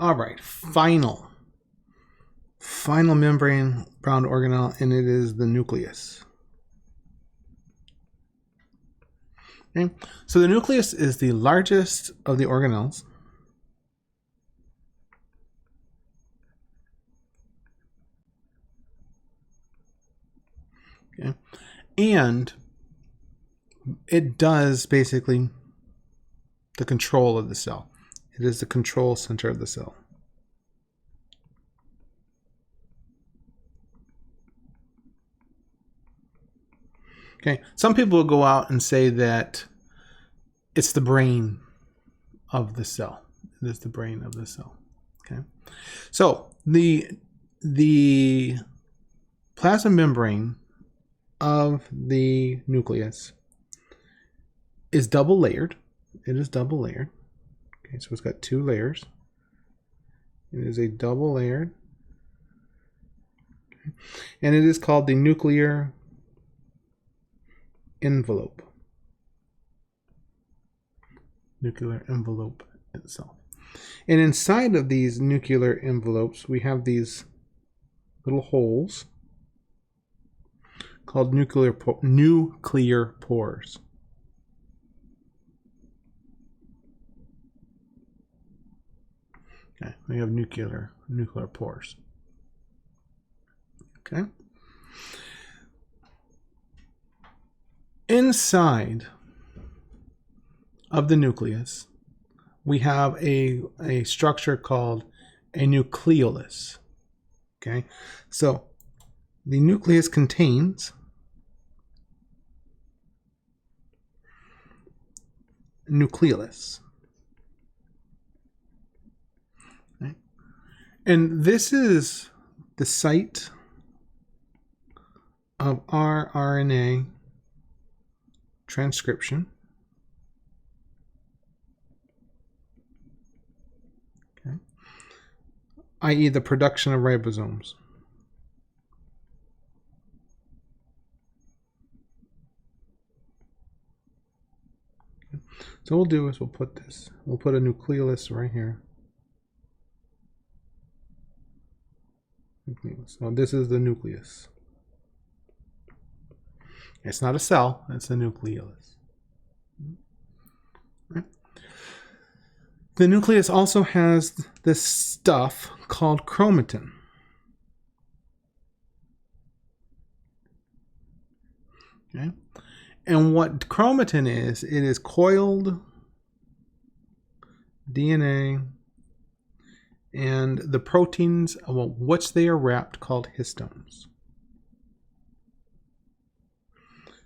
All right, final membrane bound organelle, and it is the nucleus. Okay, so the nucleus is the largest of the organelles. Okay, and it does basically the control of the cell. It is the control center of the cell. Okay, some people will go out and say that it's the brain of the cell. It is the brain of the cell. Okay, so the plasma membrane of the nucleus is double layered. It is double layered. Okay, so it's got two layers. It is a double layered. Okay. And it is called the nuclear envelope. Nuclear envelope itself. And inside of these nuclear envelopes, we have these little holes called nuclear pores. Okay, we have nuclear pores. Okay. Inside of the nucleus, we have a structure called a nucleolus. Okay, so the nucleus contains nucleolus. Okay. And this is the site of rRNA transcription. Okay. I.e. the production of ribosomes. Okay. So what we'll do is we'll put a nucleolus right here. So this is the nucleus. It's not a cell, it's a nucleolus. Right. The nucleus also has this stuff called chromatin. Okay. And what chromatin is, it is coiled DNA and the proteins of which they are wrapped called histones.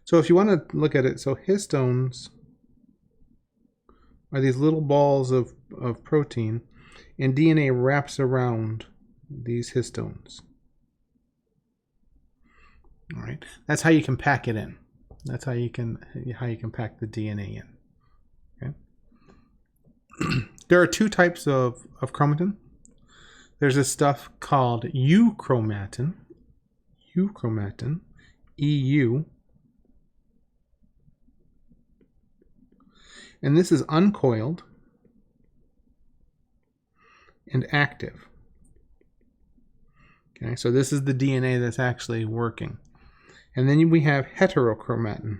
So if you want to look at it, so histones are these little balls of protein, and DNA wraps around these histones. All right, that's how you can pack it in. That's how you can pack the DNA in. Okay. There are two types of chromatin. There's this stuff called euchromatin, EU. And this is uncoiled and active. Okay, so this is the DNA that's actually working. And then we have heterochromatin.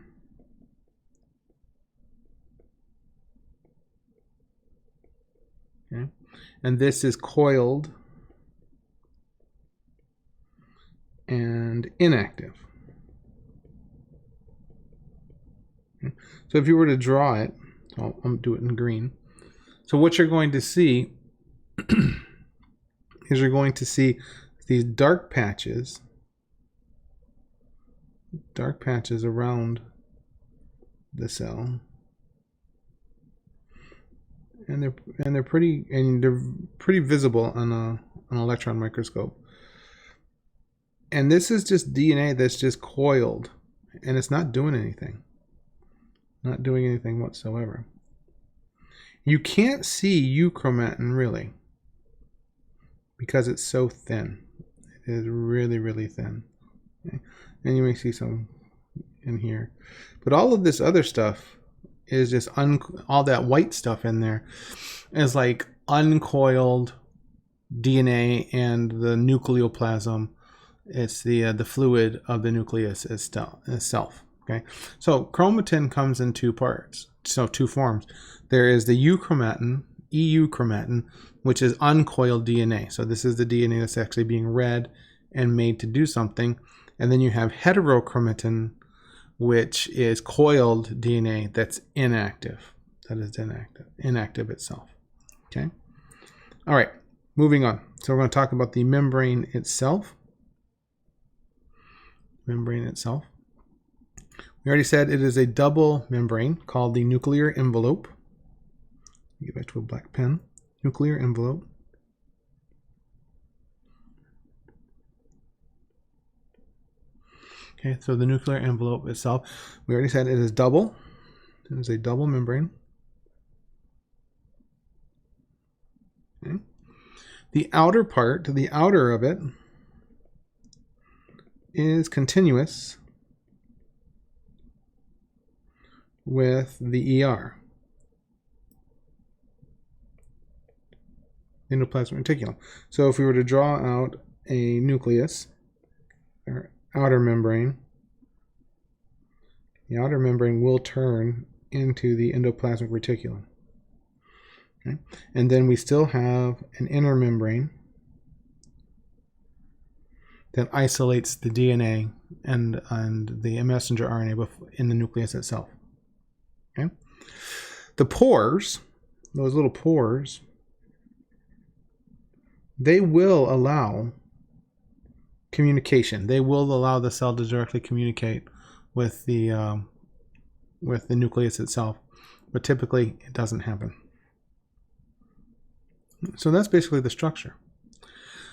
Okay, and this is coiled and inactive. Okay. So if you were to draw it, I'll do it in green. So what you're going to see is you're going to see these dark patches around the cell, and they're pretty visible on an electron microscope. And this is just DNA that's just coiled, and it's not doing anything. Not doing anything whatsoever. You can't see euchromatin really because it's so thin. It is really, really thin. Okay. And you may see some in here. But all of this other stuff is just all that white stuff in there is like uncoiled DNA and the nucleoplasm. It's the fluid of the nucleus itself. Okay, so chromatin comes in two parts, so two forms. There is the euchromatin, which is uncoiled DNA. So this is the DNA that's actually being read and made to do something. And then you have heterochromatin, which is coiled DNA that's inactive. That is inactive itself. Okay. All right, moving on. So we're going to talk about the membrane itself. Membrane itself. We already said it is a double membrane called the nuclear envelope. Get back to a black pen. Nuclear envelope. Okay, so the nuclear envelope itself, we already said it is double. It is a double membrane. Okay. The outer part, the outer of it, is continuous with the ER, endoplasmic reticulum. So if we were to draw out a nucleus, or outer membrane, the outer membrane will turn into the endoplasmic reticulum. Okay. And then we still have an inner membrane that isolates the DNA and the messenger RNA in the nucleus itself. Okay. The pores, those little pores, they will allow communication. They will allow the cell to directly communicate with the nucleus itself, but typically it doesn't happen. So that's basically the structure.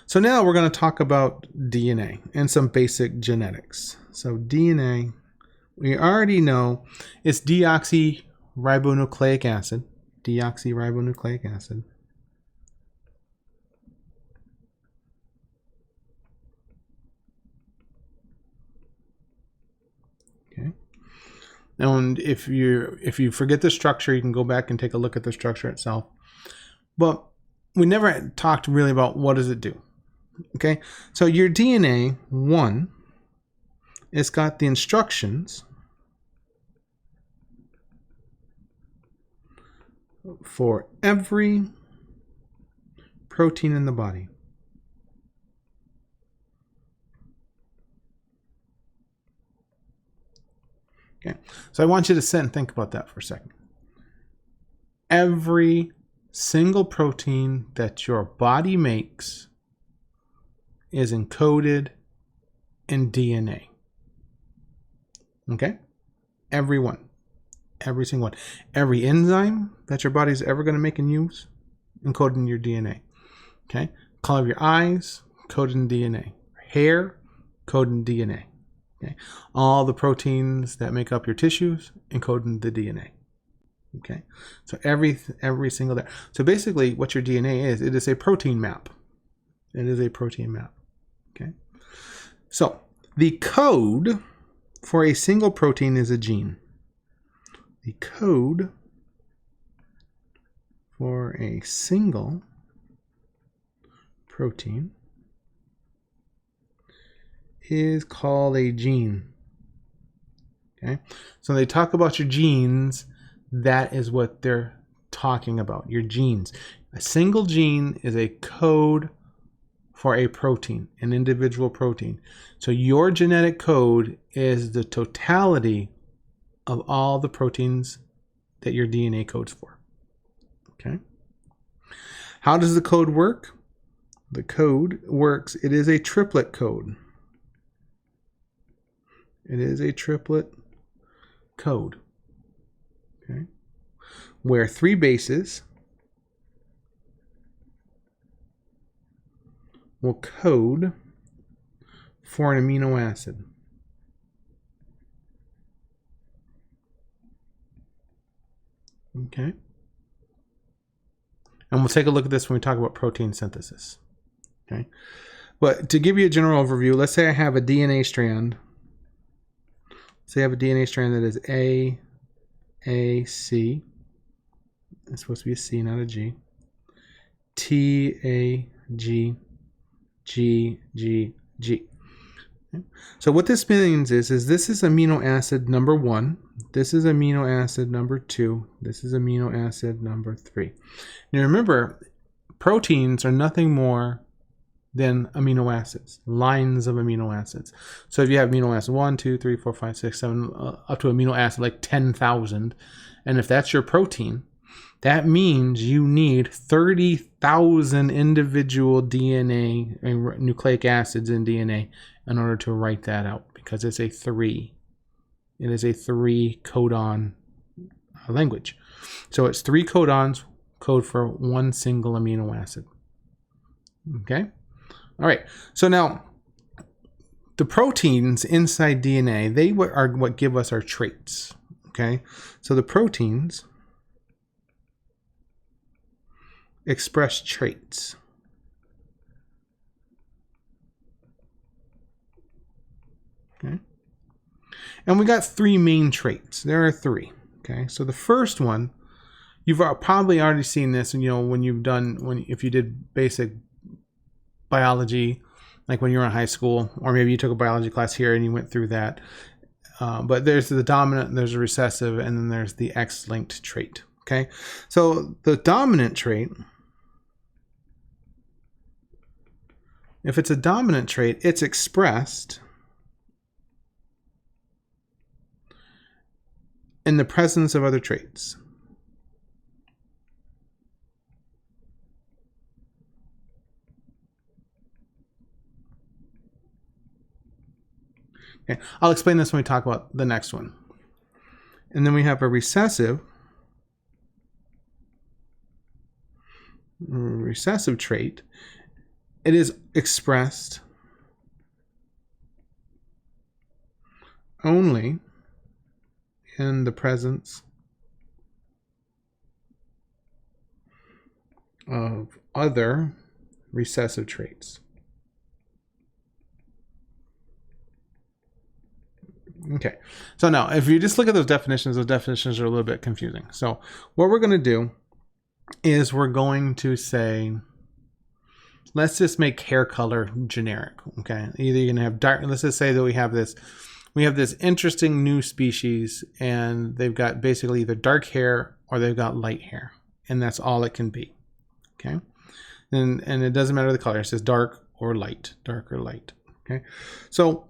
So now we're going to talk about DNA and some basic genetics. So DNA, we already know it's deoxyribonucleic acid. Deoxyribonucleic acid. Okay. And if you forget the structure, you can go back and take a look at the structure itself. But we never talked really about what does it do. Okay, so your DNA, one, it's got the instructions for every protein in the body. Okay, so I want you to sit and think about that for a second. Every single protein that your body makes is encoded in DNA. Okay? Every one. Every single one. Every enzyme that your body's ever going to make and use, encoded in your DNA. Okay? Color of your eyes, coded in DNA. Hair, coded in DNA. Okay? All the proteins that make up your tissues, encoded in the DNA. Okay? So every single there. So basically what your DNA is, it is a protein map. It is a protein map. Okay. So the code for a single protein is a gene. The code for a single protein is called a gene. Okay. So they talk about your genes. That is what they're talking about. Your genes. A single gene is a code for a protein, an individual protein. So your genetic code is the totality of all the proteins that your DNA codes for. Okay. How does the code work? The code works, it is a triplet code. It is a triplet code. Okay. Where 3 bases will code for an amino acid. Okay. And we'll take a look at this when we talk about protein synthesis. Okay. But to give you a general overview, let's say I have a DNA strand. Say I have a DNA strand that is C. It's supposed to be a C, not a G. T, A, G, G, G, G. So what this means is this is amino acid number 1. This is amino acid number 2. This is amino acid number 3. Now remember, proteins are nothing more than amino acids, lines of amino acids. So if you have amino acid 1, 2, 3, 4, 5, 6, 7, up to amino acid like 10,000, and if that's your protein, that means you need 30,000 individual DNA and nucleic acids in DNA in order to write that out, because it's a 3. It is a 3 codon language. So it's 3 codons code for one single amino acid. Okay? All right. So now the proteins inside DNA, they are what give us our traits. Okay? So the proteins express traits. Okay. And we got 3 main traits. There are 3. Okay. So the first one, you've probably already seen this, and when if you did basic biology, like when you were in high school, or maybe you took a biology class here and you went through that. But there's the dominant, there's a recessive, and then there's the X-linked trait. Okay. So the dominant trait, if it's a dominant trait, it's expressed in the presence of other traits. Okay, I'll explain this when we talk about the next one. And then we have a recessive trait. It is expressed only in the presence of other recessive traits. Okay, so now if you just look at those definitions are a little bit confusing. So what we're going to do is we're going to say, let's just make hair color generic. Okay, either you're going to have dark, let's just say that we have this interesting new species, and they've got basically either dark hair or they've got light hair, and that's all it can be. Okay, and it doesn't matter the color, it says dark or light, dark or light. Okay, so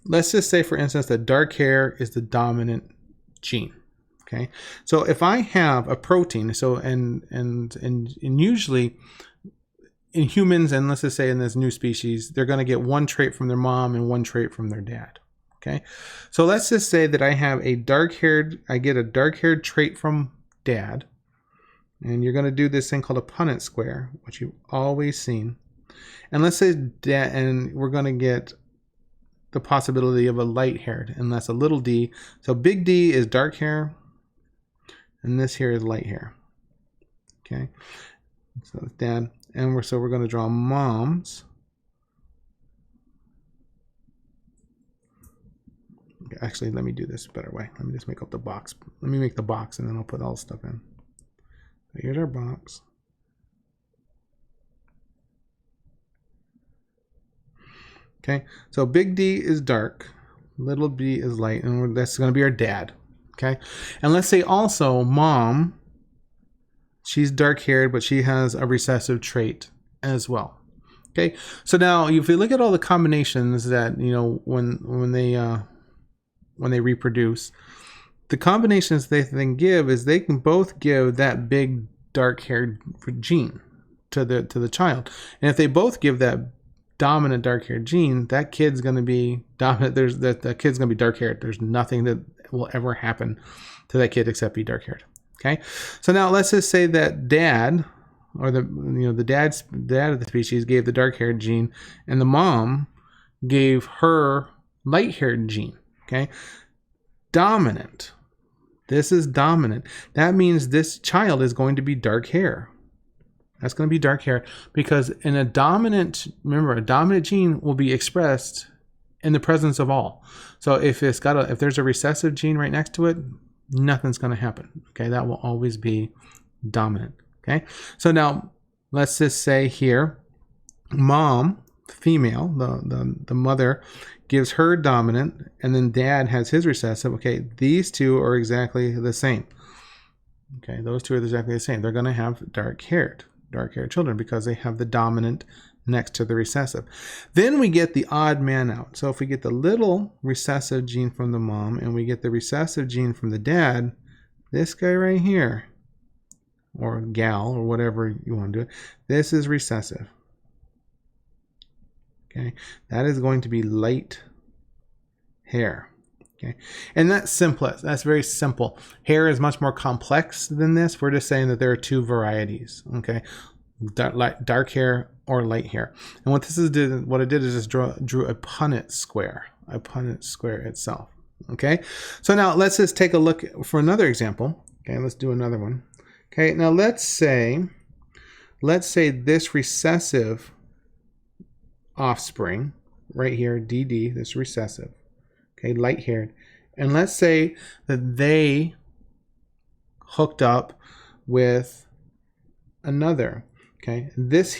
let's just say, for instance, that dark hair is the dominant gene. Okay, so if I have a protein, so and usually in humans, and let's just say in this new species, they're going to get one trait from their mom and one trait from their dad. Okay, so let's just say that I get a dark-haired trait from dad, and you're going to do this thing called a Punnett square, which you've always seen. And let's say and we're going to get the possibility of a light-haired, and that's a little d. So big D is dark hair, and this here is light hair. Okay, so it's dad, and we're going to draw moms. Okay, actually, let me do this a better way. Let me just make up the box. Let me make the box, and then I'll put all the stuff in. So here's our box. Okay, so big D is dark, little b is light, and that's going to be our dad. Okay, and let's say also mom, she's dark haired, but she has a recessive trait as well. Okay, so now if you look at all the combinations that when they reproduce, the combinations they then give is they can both give that big dark haired gene to the child, and if they both give that dominant dark-haired gene, that kid's going to be dominant. The kid's going to be dark-haired. There's nothing that will ever happen to that kid except be dark-haired. Okay, so now let's just say that dad, or the dad of the species, gave the dark-haired gene, and the mom gave her light-haired gene. Okay, dominant. This is dominant. That means this child is going to be dark hair. That's going to be dark hair, because in a dominant gene will be expressed in the presence of all. So if there's a recessive gene right next to it, nothing's going to happen. Okay, that will always be dominant. Okay, so now let's just say here, mom, female, the mother gives her dominant, and then dad has his recessive. Okay, these two are exactly the same. Okay, those two are exactly the same. They're going to have dark-haired children because they have the dominant next to the recessive. Then we get the odd man out. So if we get the little recessive gene from the mom and we get the recessive gene from the dad, this guy right here, or gal, or whatever you want to do it, this is recessive. Okay, that is going to be light hair. Okay, and that's simplest. That's very simple. Hair is much more complex than this. We're just saying that there are two varieties. Okay, dark hair or light hair. And what this is what it did is just drew a Punnett square, itself. Okay, so now let's just take a look for another example. Okay, let's do another one. Okay, now let's say this recessive offspring right here, DD, this recessive. Okay, light-haired, and let's say that they hooked up with another. Okay, this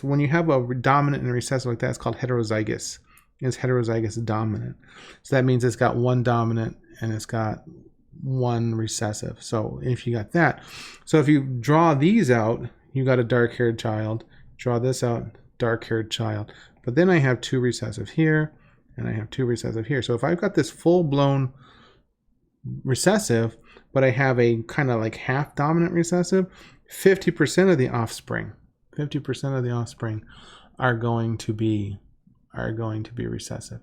when you have a dominant and a recessive like that, it's called heterozygous. It's heterozygous dominant. So that means it's got one dominant and it's got one recessive. So if you got that, so if you draw these out, you got a dark-haired child. Draw this out, dark-haired child. But then I have two recessive here, and I have two recessive here. So if I've got this full-blown recessive, but I have a kind of like half dominant recessive, 50% of the offspring are going to be recessive.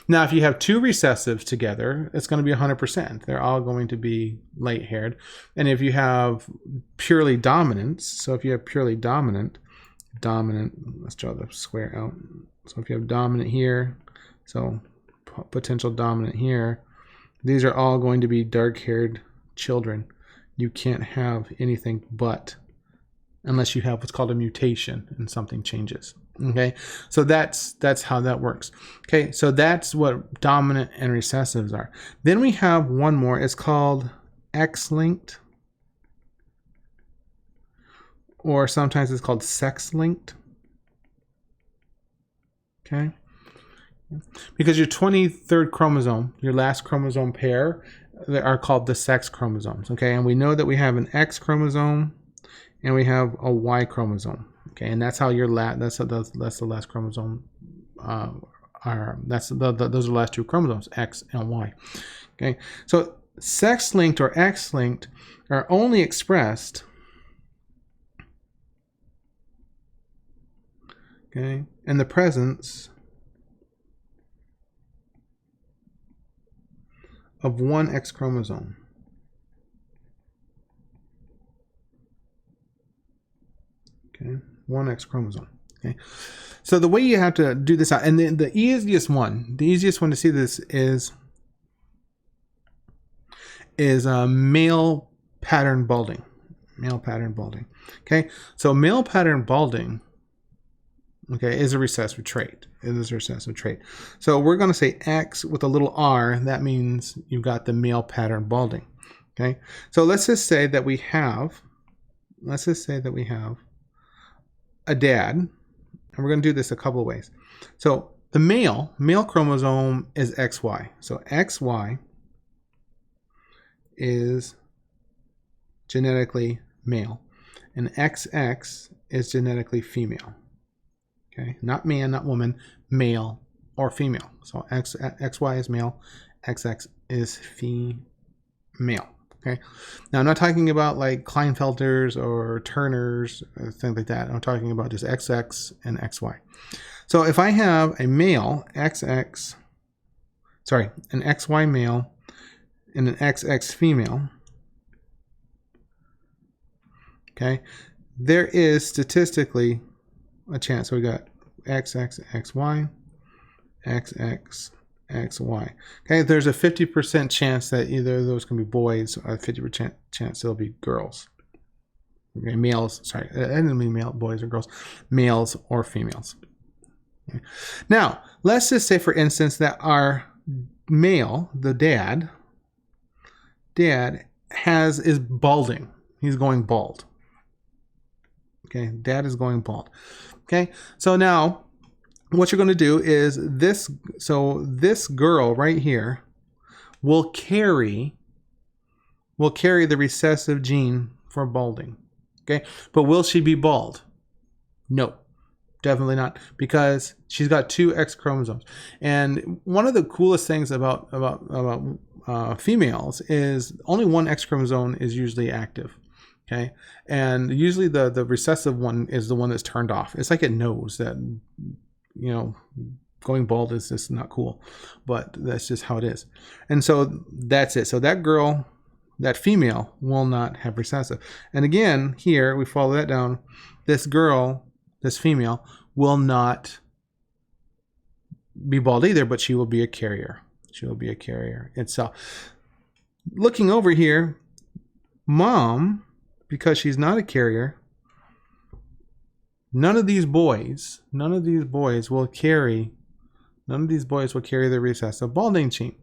Now, if you have two recessives together, it's going to be 100%. They're all going to be light-haired. And if you have purely dominance, so if you have purely dominant, let's draw the square out. So if you have dominant here, so potential dominant here, these are all going to be dark-haired children. You can't have anything but, unless you have what's called a mutation and something changes. Okay, so that's how that works. Okay, so that's what dominant and recessives are. Then we have one more. It's called X-linked, or sometimes it's called sex-linked. Okay, because your 23rd chromosome, your last chromosome pair, they are called the sex chromosomes. Okay, and we know that we have an X chromosome and we have a Y chromosome. Okay, and that's how your that's the last chromosome. Those are the last two chromosomes, X and Y. Okay, so sex-linked or X-linked are only expressed, okay, in the presence of one X chromosome. Okay, one X chromosome. Okay, so the way you have to do this out, and the easiest one to see this is male pattern balding. Okay, so male pattern balding, okay, is a recessive trait. It is a recessive trait. So we're going to say X with a little r. That means you've got the male pattern balding. Okay, so let's just say that we have a dad, and we're going to do this a couple of ways. So the male chromosome is XY. So XY is genetically male, and XX is genetically female. Okay, not man, not woman, male or female. So XY is male, XX is female. Okay, now I'm not talking about like Klinefelters or Turners or things like that. I'm talking about just XX and XY. So if I have a male an XY male and an XX female, okay, there is statistically a chance. So we got XX, XY, XX, XY. Okay, there's a 50% chance that either of those can be boys, or a 50% chance they'll be girls. Okay, males, sorry, I didn't mean male, boys or girls, males or females. Okay. Now, let's just say, for instance, that our male, the dad is balding. He's going bald. Okay, dad is going bald. Okay, so now what you're going to do is this. So this girl right here will carry the recessive gene for balding. Okay, but will she be bald? No, definitely not, because she's got 2 X chromosomes. And one of the coolest things about females is only 1 X chromosome is usually active. Okay, and usually the recessive one is the one that's turned off. It's like it knows that, you know, going bald is just not cool, but that's just how it is. And so that's it. So that girl, that female, will not have recessive. And again, here we follow that down. This girl, this female, will not be bald either, but she will be a carrier. She will be a carrier itself. Looking over here, mom, because she's not a carrier, none of these boys will carry the recessive balding gene.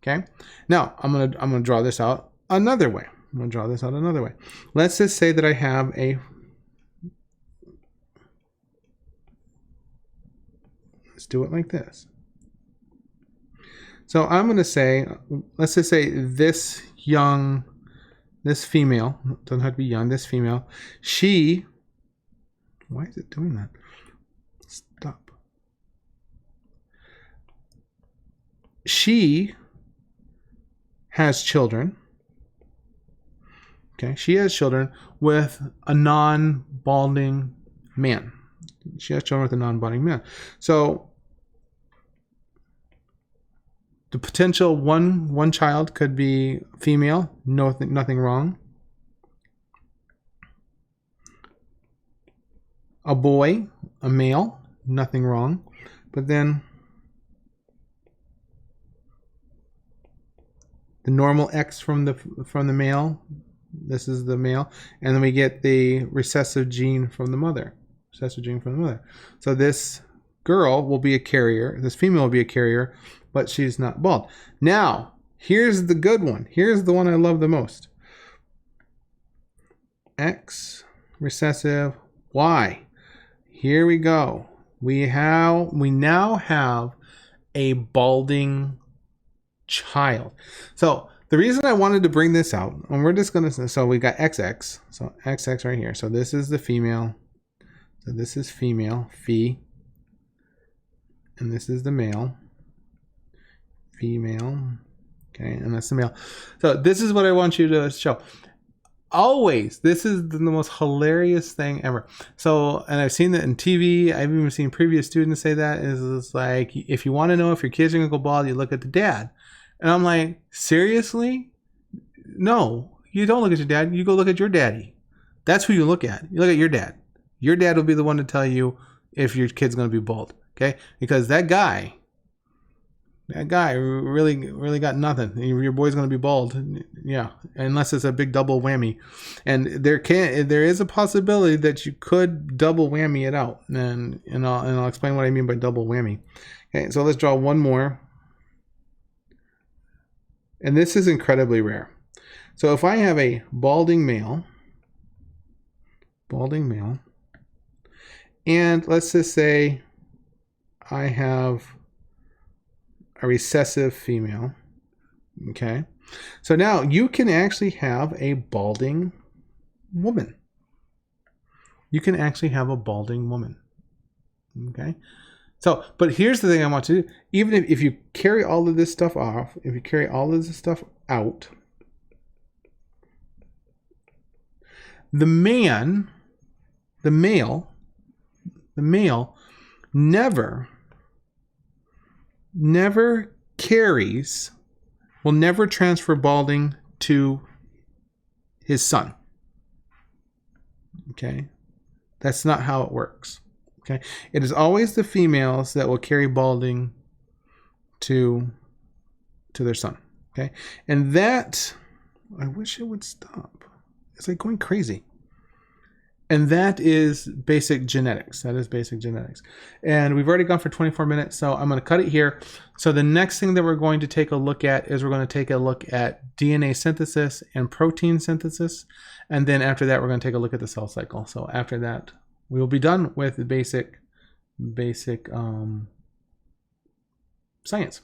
Okay. Now I'm gonna draw this out another way. Let's just say that I have a. Let's do it like this. So I'm gonna say, let's just say this female, doesn't have to be young, this female, she, why is it doing that? Stop. She has children. Okay, she has children with a non-balding man. She has children with a non-balding man. So the potential one child could be female, nothing wrong. A boy, a male, nothing wrong. But then the normal X from the male, this is the male, and then we get the recessive gene from the mother. So this girl will be a carrier. This female will be a carrier, but she's not bald. Now, here's the good one. Here's the one I love the most. X recessive Y. Here we go. We now have a balding child. So the reason I wanted to bring this out, and we're just gonna, so we got XX. So XX right here. So this is the female. So this is female, phi. And this is the male, female. Okay, and that's the male. So this is what I want you to show. Always, this is the most hilarious thing ever. So, and I've seen that in TV. I've even seen previous students say that. It's like, if you want to know if your kids are going to go bald, you look at the dad. And I'm like, seriously? No, you don't look at your dad. You go look at your daddy. That's who you look at. You look at your dad. Your dad will be the one to tell you if your kid's going to be bald. Okay? Because that guy really got nothing. Your boy's going to be bald. Yeah. Unless it's a big double whammy. And there is a possibility that you could double whammy it out. And I'll explain what I mean by double whammy. Okay. So let's draw one more. And this is incredibly rare. So if I have a balding male, and let's just say I have a recessive female. Okay. So now you can actually have a balding woman. Okay. So, but here's the thing I want to do. Even if you carry all of this stuff off, if you carry all of this stuff out, the male never carries, will never transfer balding to his son. Okay? That's not how it works. Okay? It is always the females that will carry balding to their son. Okay? And that, I wish it would stop. It's like going crazy. And that is basic genetics. That is basic genetics. And we've already gone for 24 minutes, so I'm going to cut it here. So the next thing that we're going to take a look at is we're going to take a look at DNA synthesis and protein synthesis. And then after that, we're going to take a look at the cell cycle. So after that, we will be done with the basic science.